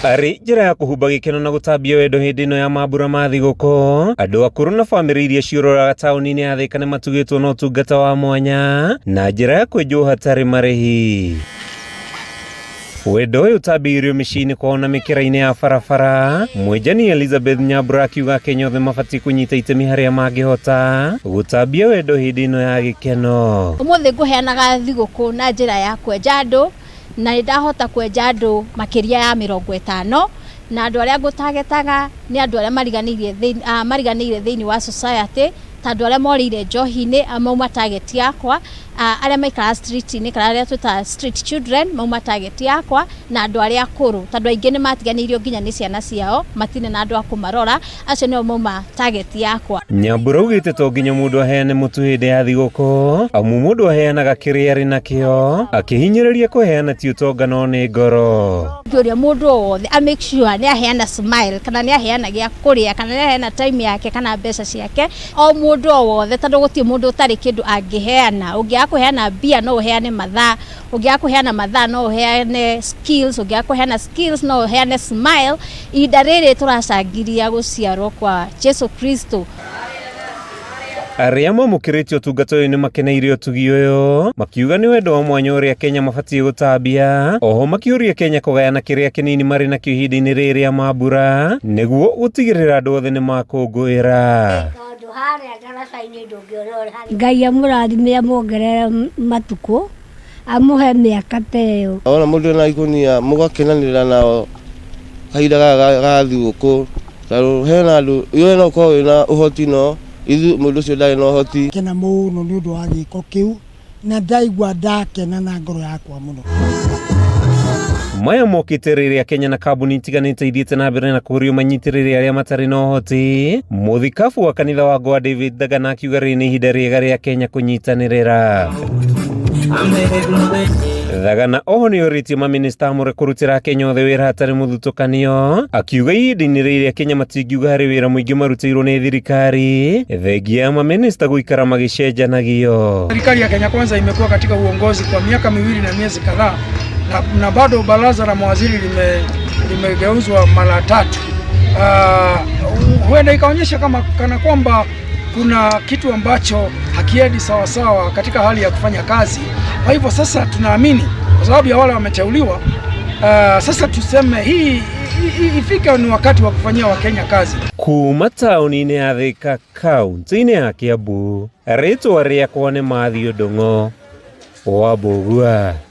Ari njira ya kuhumba gikeno na gutambia wendo hindi ino ya mambura ma thiguku, andu akuru na family iria ciururaga tauni-ini ya Thika ni matugitwo na utungata wa mwanya na njira ya kwenjwo hatari marihi. Wendo uyu utambiirio micii-ini kwao na mikira-ini ya barabara, mwenjani Elizabeth Nyambura akiuga Akenya othe mabati kunyita itemi haria mangihota gutambia wendo hindi ino ya gikeno. Umuthi nguheanaga thiguku na njira ya kwenja andu na ndahota kwenja andu makiria ya 50 na andu aria ngutagetaga ni andu aria mariganiire thiini wa society, tandu aria morire njohi-ini mauma target yakwa, aria maikara street-ini kana aria twita street children mauma target yakwa, na andu aria akuru tandu aingi ni matiganiirio nginya ni ciana ciao matine na andu akumarora, acio nio mauma target yakwa. Nyambura ugite to nginya mundu aheane mutu hindi ya thiguku, amu mundu aheanaga kiria ari nakio akihinyiriria kuheana ti utonga no ni ngoro. Ngiuria mundu wothe a make sure ni aheana smile kana ni aheana gia kuria kana ni aheana time yake kana mbeca ciake, o mundu wothe tandu gutie mundu utari kindu angiheana. Ungia kuheana bia no uheane mathaa, ungia kuheana mathaa no uheane skills, ungia kuheana skills no uheane smile. Ihinda riri turacangiria guciarwo kwa Jesu Kristo. Aria mamukirite utungata uyu ni makeneire utugi uyu, makiuga ni wendo wa mwanya uria Kenya mabatie gutambia. Oho makiuria Kenya kugayana kiria kinini mari nakio ihinda-ini riri ria mambura niguo gutigirira andu othe ni makungwira. Ngai amurathime amuongerere matuku amuhe miaka teyo. Ona mundu na ikunia mugakenanira nao kahinda ga thiguku, taru hena andu iyo no ko na uhoti no ithu mundu cio ndari no uhoti. Kena muno ni undu wa giko kiu na ndaigua ndakena na ngoro yakwa muno. Maya mokite riria Kenya na kambuni itiganite ithiite na mbere na kurio manyitiriri aria matari na uhoti. Muthikabu wa kanitha wa Goa David Dagana akiuga riri ni ihinda riega ria Kenya kunyitanirira. Dagana oho ni oritie maminista amure kurutira Kenya othe wira hatari muthutukanio, akiuga ihinda-ini riria Kenya matingiuga hari wira muingi marutiirwo ni thirikari thengia ya maminista guikara magicenjanagio. Serikali ya Kenya Kwanza imekuwa katika uongozi kwa miaka 2 na miezi kadhaa na bado baraza la mawaziri limegeuzwa mara 3. Huenda ikaonyesha kana kwamba kuna kitu ambacho hakiendi sawasawa katika hali ya kufanya kazi. Kwa hivyo sasa tunaamini kwa sababu ya wale wameteuliwa, sasa tuseme hii ifika ni wakati wa kufanyia Wakenya kazi. Kuma tauni-ini ya Thika, kaunti-ini ya Kiambu, ritwa riakwa ni Mathew Ndung'u wa Mbugua.